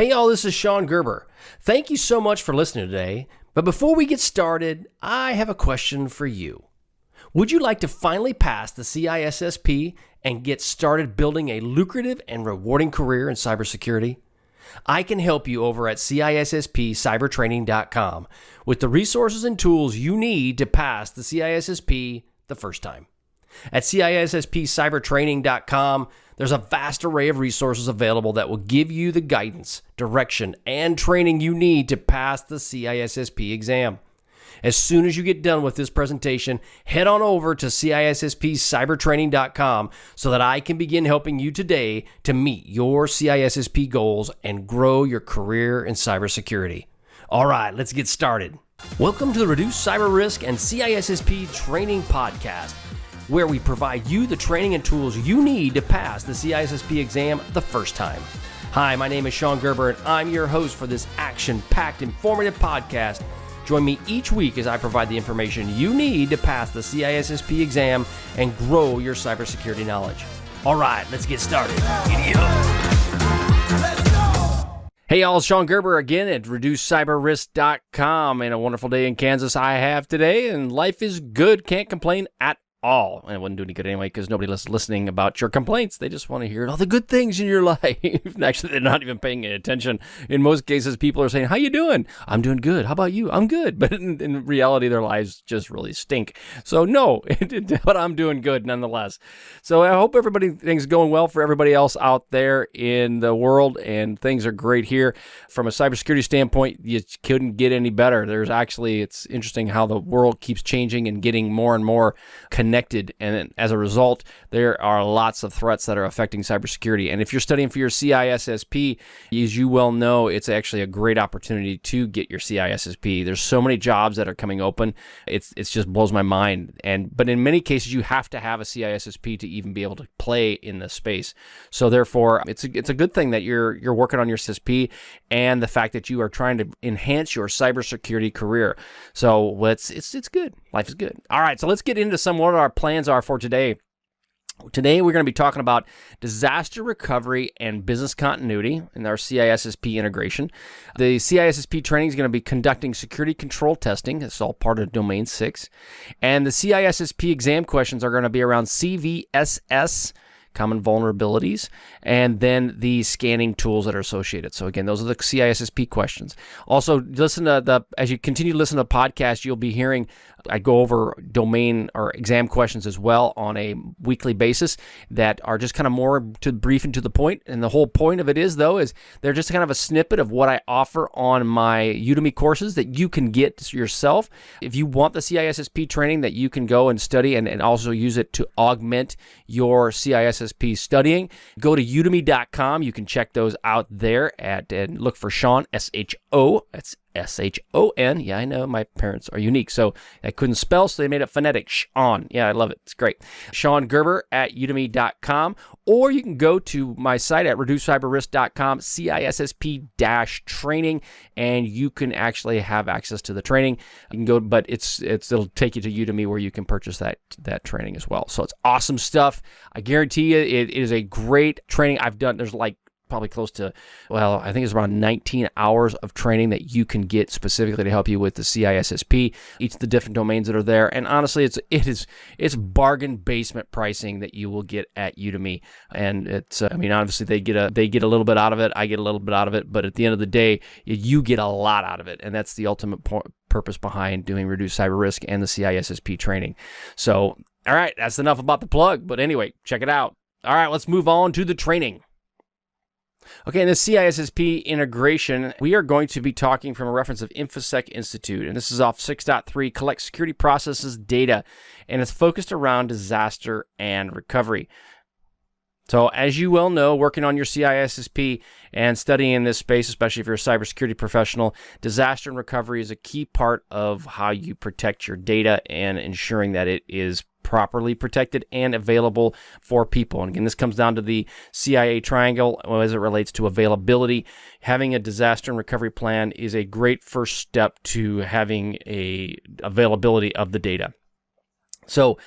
Hey y'all, this is Shon Gerber. Thank you so much for listening today. But before we get started, I have a question for you. Would you like to finally pass the CISSP and get started building a lucrative and rewarding career in cybersecurity? I can help you over at CISSP Cybertraining.com with the resources and tools you need to pass the CISSP the first time. At CISSP Cybertraining.com, there's a vast array of resources available that will give you the guidance, direction, and training you need to pass the CISSP exam. As soon as you get done with this presentation, head on over to CISSP Cybertraining.com so that I can begin helping you today to meet your CISSP goals and grow your career in cybersecurity. All right, let's get started. Welcome to the Reduce Cyber Risk and CISSP Training Podcast, where we provide you the training and tools you need to pass the CISSP exam the first time. Hi, my name is Shon Gerber, and I'm your host for this action-packed, informative podcast. Join me each week as I provide the information you need to pass the CISSP exam and grow your cybersecurity knowledge. All right, let's get started. Giddy up. Hey, y'all, it's Shon Gerber again at ReduceCyberRisk.com, and a wonderful day in Kansas I have today, and life is good. Can't complain at all. And it wouldn't do any good anyway because nobody's listening about your complaints. They just want to hear all the good things in your life. Actually, they're not even paying attention. In most cases, people are saying, how you doing? I'm doing good. How about you? I'm good. But in reality, their lives just really stink. So no, but I'm doing good nonetheless. So I hope things are going well for everybody else out there in the world, and things are great here. From a cybersecurity standpoint, you couldn't get any better. It's interesting how the world keeps changing and getting more and more connected, and as a result, there are lots of threats that are affecting cybersecurity. And if you're studying for your CISSP, as you well know, it's actually a great opportunity to get your CISSP. There's so many jobs that are coming open. It's just blows my mind. But in many cases, you have to have a CISSP to even be able to play in this space. So therefore, it's a good thing that you're working on your CISSP and the fact that you are trying to enhance your cybersecurity career. So it's good. Life is good. All right, so let's get into what our plans are for today. Today, we're going to be talking about disaster recovery and business continuity in our CISSP integration. The CISSP training is going to be conducting security control testing. It's all part of Domain 6. And the CISSP exam questions are going to be around CVSS, common vulnerabilities, and then the scanning tools that are associated. So again, those are the CISSP questions. Also, as you continue to listen to the podcast, you'll be hearing I go over domain or exam questions as well on a weekly basis that are just kind of more to brief and to the point. And the whole point of it is they're just kind of a snippet of what I offer on my Udemy courses that you can get yourself. If you want the CISSP training that you can go and study and also use it to augment your CISSP studying, go to udemy.com. You can check those out there and look for Shon, S-H-O. That's S-H-O-N. Yeah, I know my parents are unique, so I couldn't spell, so they made it phonetic. Shon. Yeah, I love it. It's great. Shon Gerber at udemy.com, or you can go to my site at reducecyberrisk.com, CISSP-training, and you can actually have access to the training. You can go, but it'll take you to Udemy where you can purchase that training as well. So it's awesome stuff. I guarantee you it is a great training I've done. There's probably close to, I think it's around 19 hours of training that you can get specifically to help you with the CISSP, each of the different domains that are there. And honestly, it's bargain basement pricing that you will get at Udemy. And it's, obviously they get a little bit out of it. I get a little bit out of it, but at the end of the day, you get a lot out of it. And that's the ultimate purpose behind doing Reduce Cyber Risk and the CISSP training. So, all right, that's enough about the plug. But anyway, check it out. All right, let's move on to the training. Okay, in the CISSP integration, we are going to be talking from a reference of InfoSec Institute, and this is off 6.3, collect security processes data, and it's focused around disaster and recovery. So as you well know, working on your CISSP and studying in this space, especially if you're a cybersecurity professional, disaster and recovery is a key part of how you protect your data and ensuring that it is properly protected and available for people. And again, this comes down to the CIA triangle as it relates to availability. Having a disaster and recovery plan is a great first step to having a availability of the data. So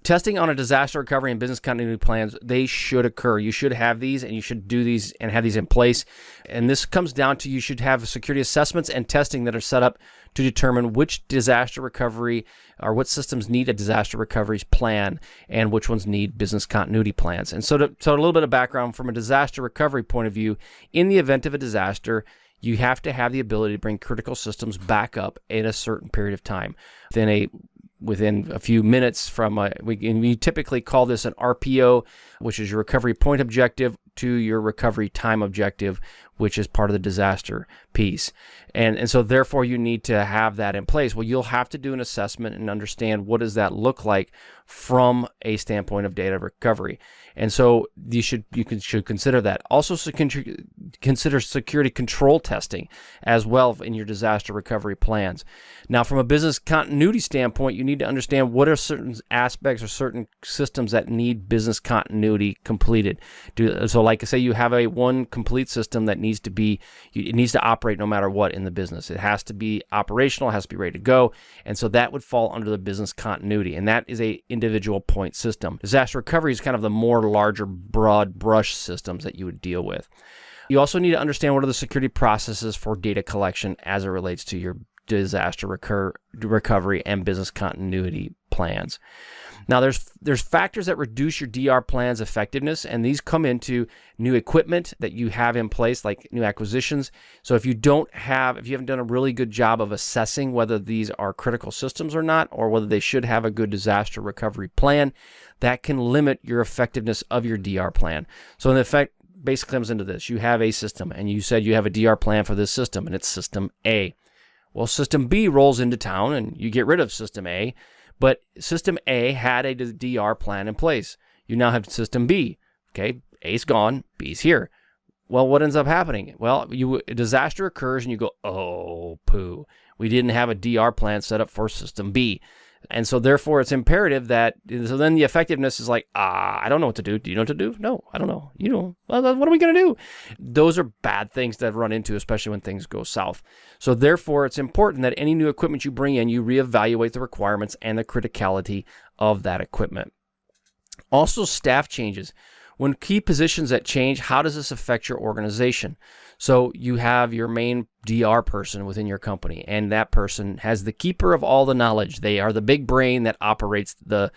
testing on a disaster recovery and business continuity plans, they should occur. You should have these, and you should do these and have these in place. And this comes down to you should have security assessments and testing that are set up to determine which disaster recovery or what systems need a disaster recovery plan and which ones need business continuity plans. And so a little bit of background from a disaster recovery point of view, in the event of a disaster, you have to have the ability to bring critical systems back up in a certain period of time. Within a few minutes we typically call this an RPO, which is your recovery point objective, to your recovery time objective, which is part of the disaster piece. And so therefore you need to have that in place. Well, you'll have to do an assessment and understand what does that look like from a standpoint of data recovery. And so you should consider that. Also consider security control testing as well in your disaster recovery plans. Now, from a business continuity standpoint, you need to understand what are certain aspects or certain systems that need business continuity completed. So like I say, you have one complete system that needs to operate no matter what in the business. It has to be operational, it has to be ready to go. And so that would fall under the business continuity. And that is a individual point system. Disaster recovery is kind of the more larger, broad brush systems that you would deal with. You also need to understand what are the security processes for data collection as it relates to your disaster recovery and business continuity plans. Now, there's factors that reduce your DR plan's effectiveness, and these come into new equipment that you have in place, like new acquisitions. So if you haven't done a really good job of assessing whether these are critical systems or not, or whether they should have a good disaster recovery plan, that can limit your effectiveness of your DR plan. So in effect, basically comes into this. You have a system, and you said you have a DR plan for this system, and it's system A. Well, system B rolls into town, and you get rid of system A. But system A had a DR plan in place. You now have system B. Okay, A's gone, B's here. Well, what ends up happening? Well, a disaster occurs and you go, oh, poo. We didn't have a DR plan set up for system B. And so therefore it's imperative so then the effectiveness is like, I don't know what to do. Do you know what to do? No, I don't know. You know, well, what are we going to do? Those are bad things that run into, especially when things go south. So therefore it's important that any new equipment you bring in, you reevaluate the requirements and the criticality of that equipment. Also, staff changes. When key positions that change, how does this affect your organization? So you have your main DR person within your company, and that person has the keeper of all the knowledge. They are the big brain that operates the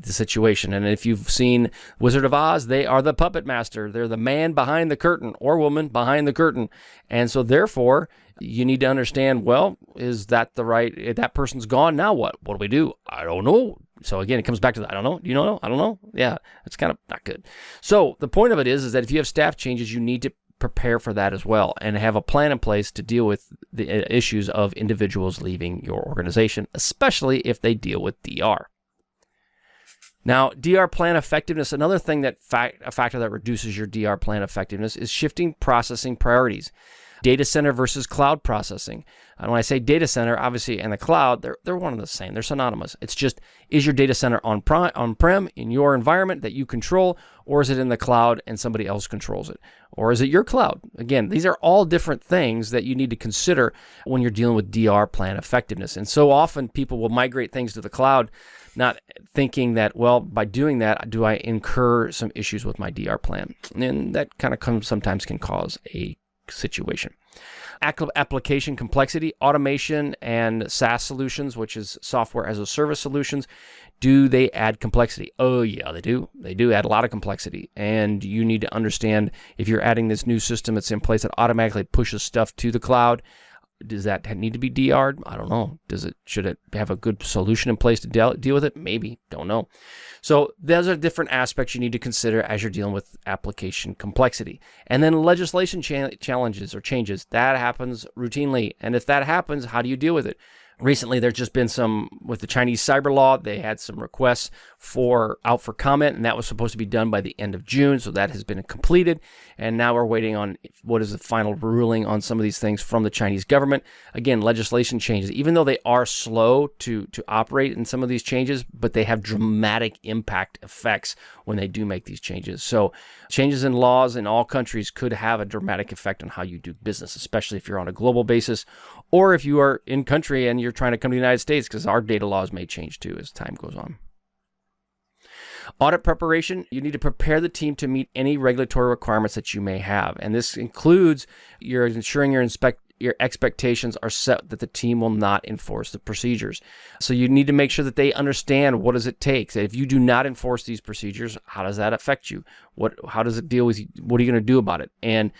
situation. And if you've seen Wizard of Oz, they are the puppet master. They're the man behind the curtain or woman behind the curtain. And so therefore, you need to understand, well, is that if that person's gone, now what? What do we do? I don't know. So again, it comes back to the, I don't know. Do you know? I don't know. Yeah, it's kind of not good. So the point of it is that if you have staff changes, you need to prepare for that as well and have a plan in place to deal with the issues of individuals leaving your organization, especially if they deal with DR. Now, DR plan effectiveness, another thing a factor that reduces your DR plan effectiveness is shifting processing priorities. Data center versus cloud processing. And when I say data center, obviously, and the cloud, they're one and the same. They're synonymous. It's just, is your data center on-prem in your environment that you control, or is it in the cloud and somebody else controls it? Or is it your cloud? Again, these are all different things that you need to consider when you're dealing with DR plan effectiveness. And so often people will migrate things to the cloud, not thinking that, well, by doing that, do I incur some issues with my DR plan? And that kind of sometimes can cause a situation. Application complexity, automation, and SaaS solutions, which is software as a service solutions, do they add complexity? Oh yeah, they do. They do add a lot of complexity. And you need to understand, if you're adding this new system that's in place that automatically pushes stuff to the cloud, does that need to be DR'd? I don't know. Should it have a good solution in place to deal with it? Maybe. Don't know. So those are different aspects you need to consider as you're dealing with application complexity. And then legislation challenges or changes. That happens routinely. And if that happens, how do you deal with it? Recently, there's just been with the Chinese cyber law, they had some requests out for comment, and that was supposed to be done by the end of June, so that has been completed, and now we're waiting on what is the final ruling on some of these things from the Chinese government. Again, legislation changes, even though they are slow to operate in some of these changes, but they have dramatic impact effects when they do make these changes. So changes in laws in all countries could have a dramatic effect on how you do business, especially if you're on a global basis, or if you are in country and you're you're trying to come to the United States, because our data laws may change too as time goes on. Audit preparation, you need to prepare the team to meet any regulatory requirements that you may have. And this includes your ensuring your expectations are set that the team will not enforce the procedures. So you need to make sure that they understand what does it take. If you do not enforce these procedures, how does that affect you? How does it deal with you? What are you going to do about it? And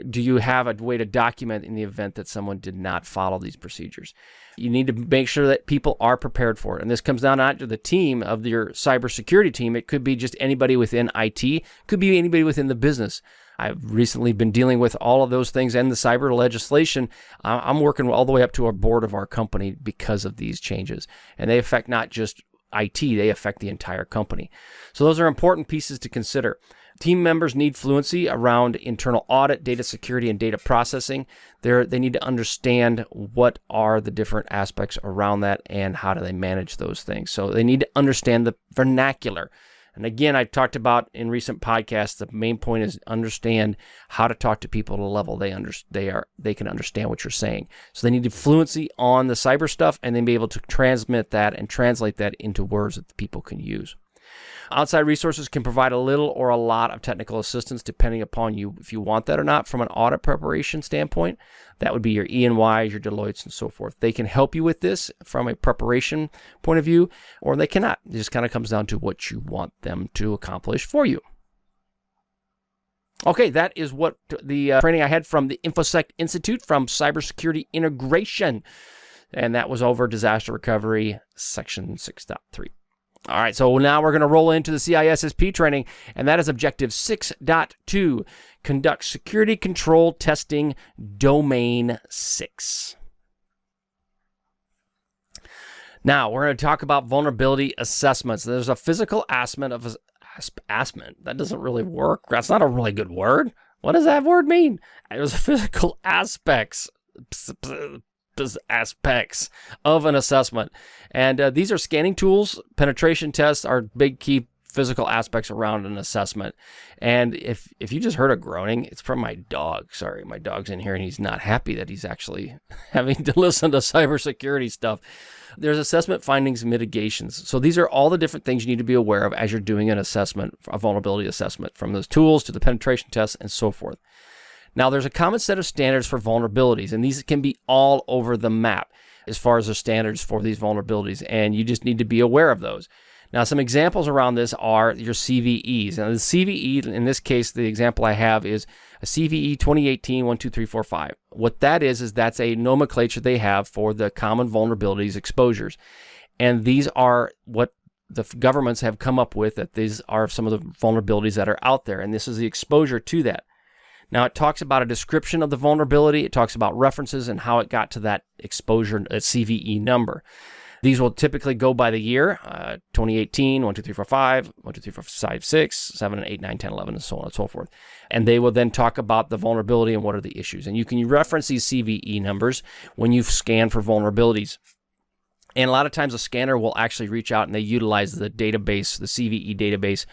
do you have a way to document in the event that someone did not follow these procedures? You need to make sure that people are prepared for it. And this comes down not to the team of your cybersecurity team. It could be just anybody within IT, could be anybody within the business. I've recently been dealing with all of those things and the cyber legislation. I'm working all the way up to our board of our company because of these changes. And they affect not just IT, they affect the entire company. So those are important pieces to consider. Team members need fluency around internal audit, data security, and data processing. They need to understand what are the different aspects around that and how do they manage those things. So they need to understand the vernacular. And again, I talked about in recent podcasts, the main point is understand how to talk to people at a level they can understand what you're saying. So they need fluency on the cyber stuff and then be able to transmit that and translate that into words that the people can use. Outside resources can provide a little or a lot of technical assistance depending upon you if you want that or not. From an audit preparation standpoint, that would be your E&Ys, your Deloittes, and so forth. They can help you with this from a preparation point of view, or they cannot. It just kind of comes down to what you want them to accomplish for you. Okay, that is what the training I had from the InfoSec Institute from Cybersecurity Integration. And that was over disaster recovery, section 6.3. All right, so now we're going to roll into the CISSP training, and that is Objective 6.2, Conduct Security Control Testing, Domain 6. Now, we're going to talk about vulnerability assessments. There's a physical assessment of that doesn't really work. That's not a really good word. What does that word mean? There's physical aspects of an assessment. And these are scanning tools. Penetration tests are big key physical aspects around an assessment. And if you just heard a groaning, it's from my dog. Sorry, my dog's in here and he's not happy that he's actually having to listen to cybersecurity stuff. There's assessment findings and mitigations. So these are all the different things you need to be aware of as you're doing an assessment, a vulnerability assessment, from those tools to the penetration tests and so forth. Now, there's a common set of standards for vulnerabilities, and these can be all over the map as far as the standards for these vulnerabilities, and you just need to be aware of those. Now, some examples around this are your CVEs. Now, the CVE, in this case, the example I have is a CVE 2018-12345. What that is that's a nomenclature they have for the common vulnerabilities exposures. And these are what the governments have come up with, that these are some of the vulnerabilities that are out there, and this is the exposure to that. Now, it talks about a description of the vulnerability. It talks about references and how it got to that exposure, CVE number. These will typically go by the year, 2018, 1, 2, 3, 4, 5, 1, 2, 3, 4, 5, 6, 7, 8, 9, 10, 11, and so on and so forth. And they will then talk about the vulnerability and what are the issues. And you can reference these CVE numbers when you scan for vulnerabilities. And a lot of times a scanner will actually reach out and they utilize the database, the CVE database,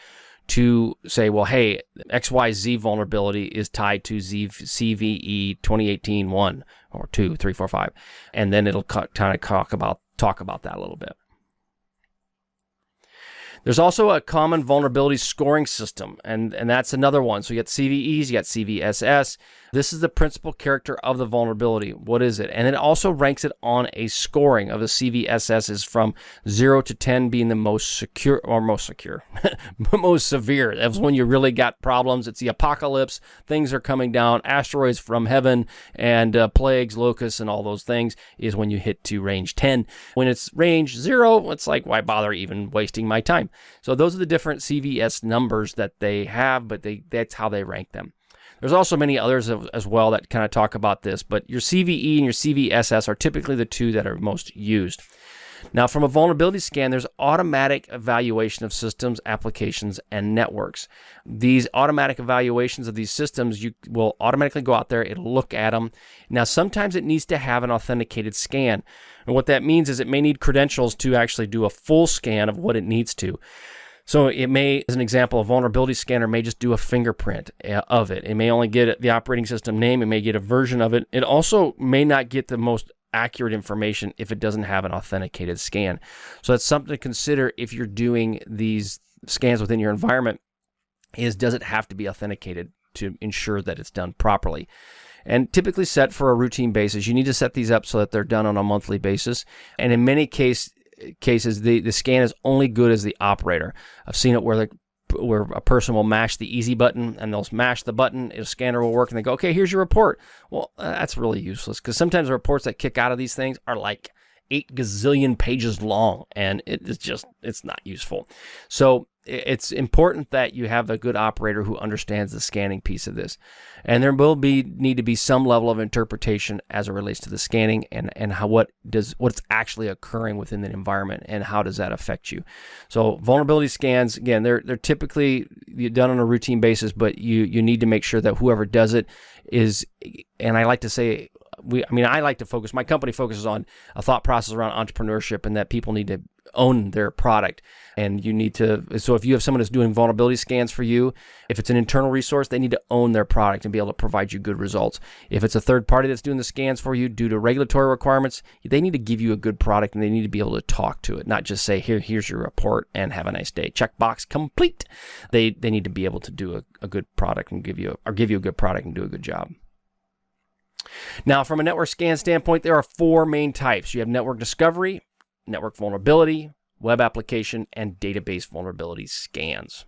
to say, well, hey, XYZ vulnerability is tied to CVE 2018-1 or 2, 3, 4, 5. And then it'll kind of talk about that a little bit. There's also a common vulnerability scoring system, and that's another one. So you got CVEs, you got CVSS. This is the principal character of the vulnerability. What is it? And it also ranks it on a scoring of the CVSS is from 0 to 10 being the most secure, most severe. That's when you really got problems. It's the apocalypse. Things are coming down. Asteroids from heaven and plagues, locusts, and all those things is when you hit to range 10. When it's range 0, it's like, why bother even wasting my time? So those are the different CVS numbers that they have, but that's how they rank them. There's also many others as well that kind of talk about this, but your CVE and your CVSS are typically the two that are most used. Now, from a vulnerability scan, there's automatic evaluation of systems, applications, and networks. These automatic evaluations of these systems, you will automatically go out there, it'll look at them. Now, sometimes it needs to have an authenticated scan. And what that means is it may need credentials to actually do a full scan of what it needs to. So it may, as an example, a vulnerability scanner may just do a fingerprint of it. It may only get the operating system name. It may get a version of it. It also may not get the most accurate information if it doesn't have an authenticated scan. So that's something to consider if you're doing these scans within your environment, is does it have to be authenticated to ensure that it's done properly? And typically set for a routine basis. You need to set these up so that they're done on a monthly basis. And in many cases, the scan is only good as the operator. I've seen it where a person will mash the easy button and they'll smash the button, a scanner will work, and they go, okay, here's your report. Well, that's really useless, because sometimes the reports that kick out of these things are like 8 gazillion pages long, and it's not useful. So it's important that you have a good operator who understands the scanning piece of this. And there will need to be some level of interpretation as it relates to the scanning and what's actually occurring within the environment and how does that affect you. So vulnerability scans, again, they're typically done on a routine basis, but you need to make sure that whoever does it is, and I like to say, I like to focus, my company focuses on a thought process around entrepreneurship, and that people need to own their product. And so if you have someone that's doing vulnerability scans for you, if it's an internal resource, they need to own their product and be able to provide you good results. If it's a third party that's doing the scans for you due to regulatory requirements, they need to give you a good product, and they need to be able to talk to it, not just say, here's your report and have a nice day. Checkbox complete. They need to be able to do a good product and give you a good product and do a good job. Now, from a network scan standpoint, there are 4 main types. You have network discovery, network vulnerability, web application, and database vulnerability scans.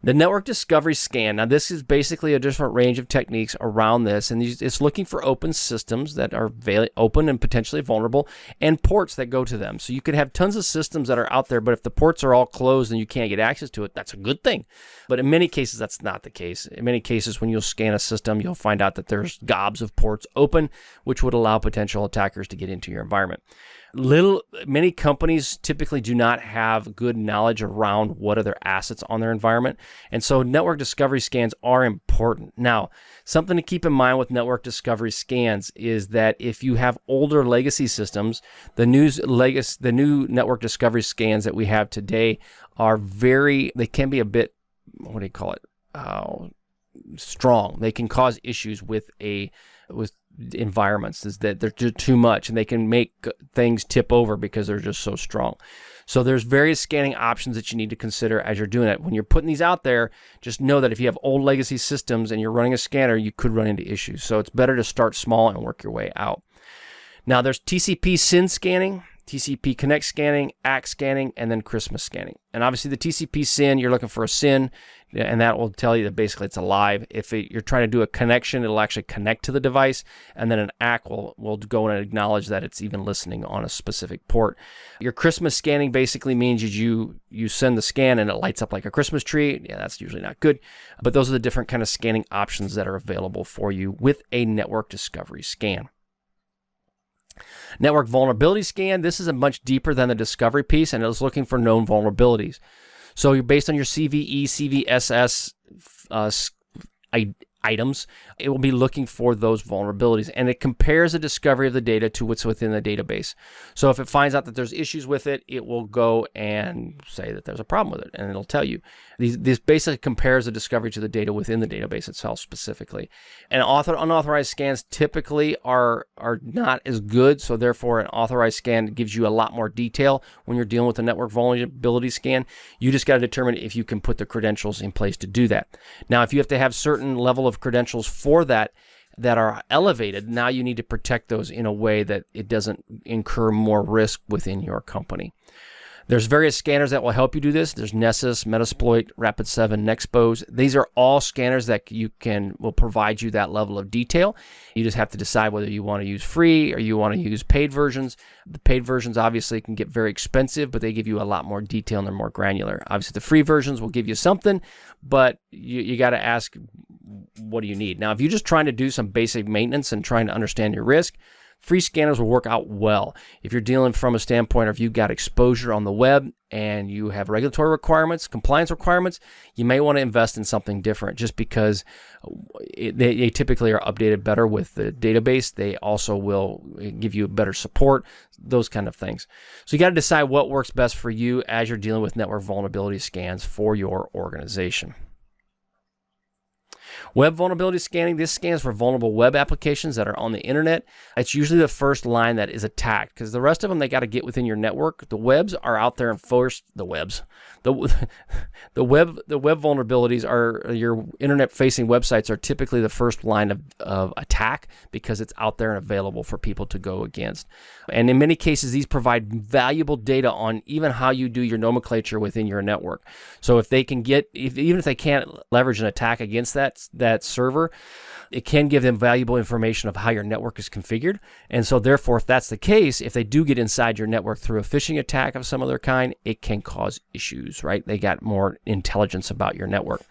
The network discovery scan, now this is basically a different range of techniques around this, and it's looking for open systems that are open and potentially vulnerable, and ports that go to them. So you could have tons of systems that are out there, but if the ports are all closed and you can't get access to it, that's a good thing. But in many cases, that's not the case. In many cases, when you'll scan a system, you'll find out that there's gobs of ports open, which would allow potential attackers to get into your environment. Many companies typically do not have good knowledge around what are their assets on their environment, and so network discovery scans are important. Now, something to keep in mind with network discovery scans is that if you have older legacy systems, the new network discovery scans that we have today they can be a bit, strong. They can cause issues with environments, is that they're too much, and they can make things tip over because they're just so strong. So there's various scanning options that you need to consider as you're doing it. When you're putting these out there, just know that if you have old legacy systems and you're running a scanner, you could run into issues. So it's better to start small and work your way out. Now there's TCP SYN scanning, TCP Connect scanning, ACK scanning, and then Christmas scanning. And obviously the TCP SYN, you're looking for a SYN, and that will tell you that basically it's alive. If you're trying to do a connection, it'll actually connect to the device, and then an ACK will go and acknowledge that it's even listening on a specific port. Your Christmas scanning basically means you send the scan and it lights up like a Christmas tree. Yeah, that's usually not good, but those are the different kind of scanning options that are available for you with a network discovery scan. Network vulnerability scan, this is a much deeper than the discovery piece, and it is looking for known vulnerabilities. So you're based on your CVE, CVSS items, it will be looking for those vulnerabilities, and it compares the discovery of the data to what's within the database. So if it finds out that there's issues with it, it will go and say that there's a problem with it, and it'll tell you. This basically compares the discovery to the data within the database itself specifically. And unauthorized scans typically are not as good, so therefore an authorized scan gives you a lot more detail when you're dealing with a network vulnerability scan. You just got to determine if you can put the credentials in place to do that. Now, if you have to have certain level of credentials for that are elevated, now you need to protect those in a way that it doesn't incur more risk within your company. There's various scanners that will help you do this. There's Nessus, Metasploit, Rapid7, Nexpose. These are all scanners that will provide you that level of detail. You just have to decide whether you want to use free or you want to use paid versions. The paid versions obviously can get very expensive, but they give you a lot more detail and they're more granular. Obviously, the free versions will give you something, but you got to ask, what do you need? Now, if you're just trying to do some basic maintenance and trying to understand your risk, free scanners will work out well. If you're dealing from a standpoint of you've got exposure on the web and you have regulatory requirements, compliance requirements, you may want to invest in something different just because they typically are updated better with the database. They also will give you better support, those kind of things. So you got to decide what works best for you as you're dealing with network vulnerability scans for your organization. Web vulnerability scanning, this scans for vulnerable web applications that are on the internet. It's usually the first line that is attacked because the rest of them, they got to get within your network. The webs are out there and first, the web vulnerabilities are your internet facing websites are typically the first line of attack because it's out there and available for people to go against. And in many cases, these provide valuable data on even how you do your nomenclature within your network. So if they can even if they can't leverage an attack against that server, it can give them valuable information of how your network is configured. And so therefore, if that's the case, if they do get inside your network through a phishing attack of some other kind, it can cause issues, right? They got more intelligence about your network.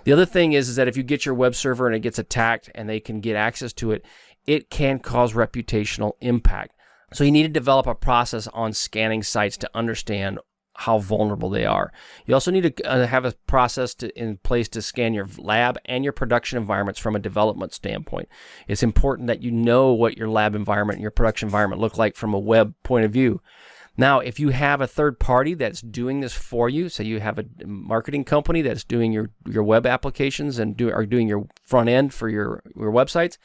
The other thing is that if you get your web server and it gets attacked and they can get access to it, it can cause reputational impact. So you need to develop a process on scanning sites to understand how vulnerable they are. You also need to have a process in place to scan your lab and your production environments from a development standpoint. It's important that you know what your lab environment and your production environment look like from a web point of view. Now, if you have a third party that's doing this for you, so you have a marketing company that's doing your web applications and are doing your front end for your websites,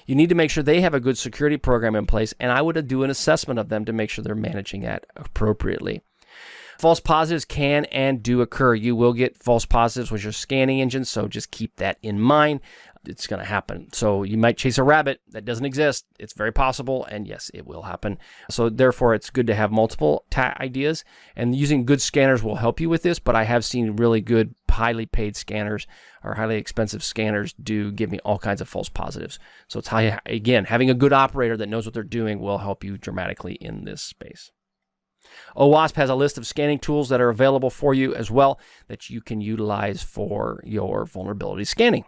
you need to make sure they have a good security program in place, and I would do an assessment of them to make sure they're managing that appropriately. False positives can and do occur. You will get false positives with your scanning engine, so just keep that in mind. It's going to happen. So you might chase a rabbit that doesn't exist. It's very possible, and yes, it will happen. So therefore, it's good to have multiple ideas, and using good scanners will help you with this, but I have seen really good, highly paid scanners or highly expensive scanners do give me all kinds of false positives. So it's again, having a good operator that knows what they're doing will help you dramatically in this space. OWASP has a list of scanning tools that are available for you as well that you can utilize for your vulnerability scanning.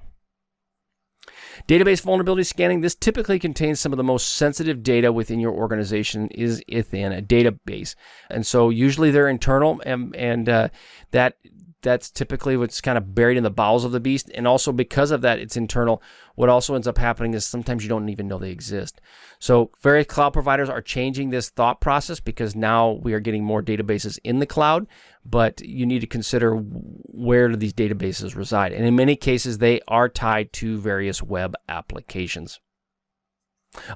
Database vulnerability scanning, this typically contains some of the most sensitive data within your organization is within a database. And so usually they're internal and that's typically what's kind of buried in the bowels of the beast. And also because of that, it's internal. What also ends up happening is sometimes you don't even know they exist. So various cloud providers are changing this thought process because now we are getting more databases in the cloud, but you need to consider where do these databases reside. And in many cases, they are tied to various web applications.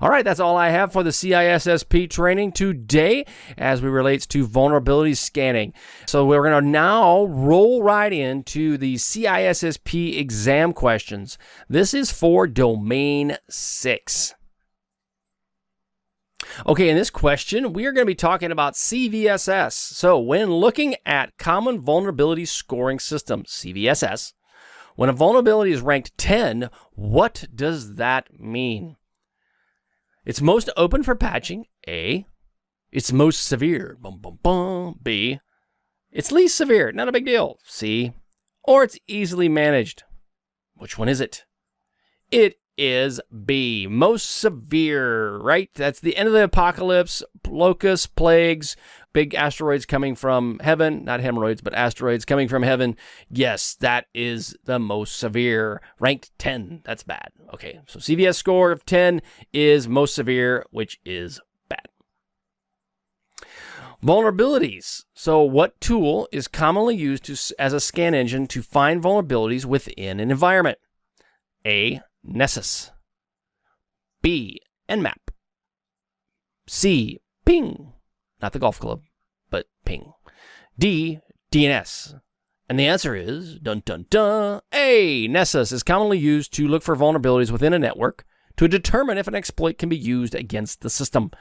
All right, that's all I have for the CISSP training today as we relates to vulnerability scanning. So we're going to now roll right into the CISSP exam questions. This is for Domain 6. Okay, in this question, we are going to be talking about CVSS. So when looking at Common Vulnerability Scoring System, CVSS, when a vulnerability is ranked 10, what does that mean? It's most open for patching, A. It's most severe, B. It's least severe, not a big deal, C. Or it's easily managed. Which one is it? It is B, most severe, right? That's the end of the apocalypse, locusts, plagues, big asteroids coming from heaven, not hemorrhoids, but asteroids coming from heaven. Yes, that is the most severe, ranked 10. That's bad. Okay, so CVS score of 10 is most severe, which is bad. Vulnerabilities. So what tool is commonly used as a scan engine to find vulnerabilities within an environment? A, Nessus. B, Nmap. C, Ping. Not the golf club, but Ping. D, DNS. And the answer is, dun dun dun, A, Nessus is commonly used to look for vulnerabilities within a network to determine if an exploit can be used against the system.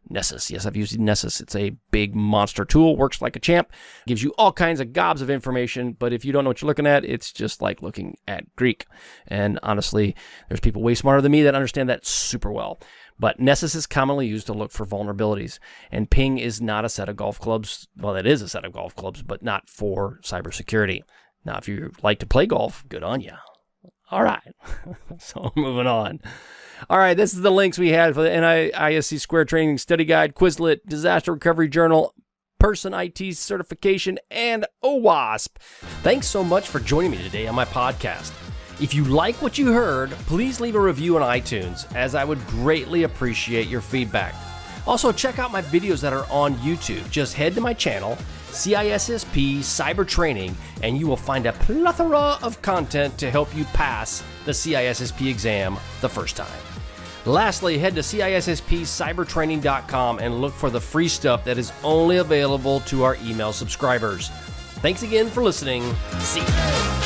Nessus, yes, I've used Nessus. It's a big monster tool, works like a champ, gives you all kinds of gobs of information, but if you don't know what you're looking at, it's just like looking at Greek. And honestly, there's people way smarter than me that understand that super well. But Nessus is commonly used to look for vulnerabilities. And Ping is not a set of golf clubs. Well, it is a set of golf clubs, but not for cybersecurity. Now, if you like to play golf, good on you. All right. So moving on. All right, this is the links we had for the CISSP Square Training Study Guide, Quizlet, Disaster Recovery Journal, Person IT Certification, and OWASP. Thanks so much for joining me today on my podcast. If you like what you heard, please leave a review on iTunes, as I would greatly appreciate your feedback. Also, check out my videos that are on YouTube. Just head to my channel, CISSP Cyber Training, and you will find a plethora of content to help you pass the CISSP exam the first time. Lastly, head to CISSPCybertraining.com and look for the free stuff that is only available to our email subscribers. Thanks again for listening. See you.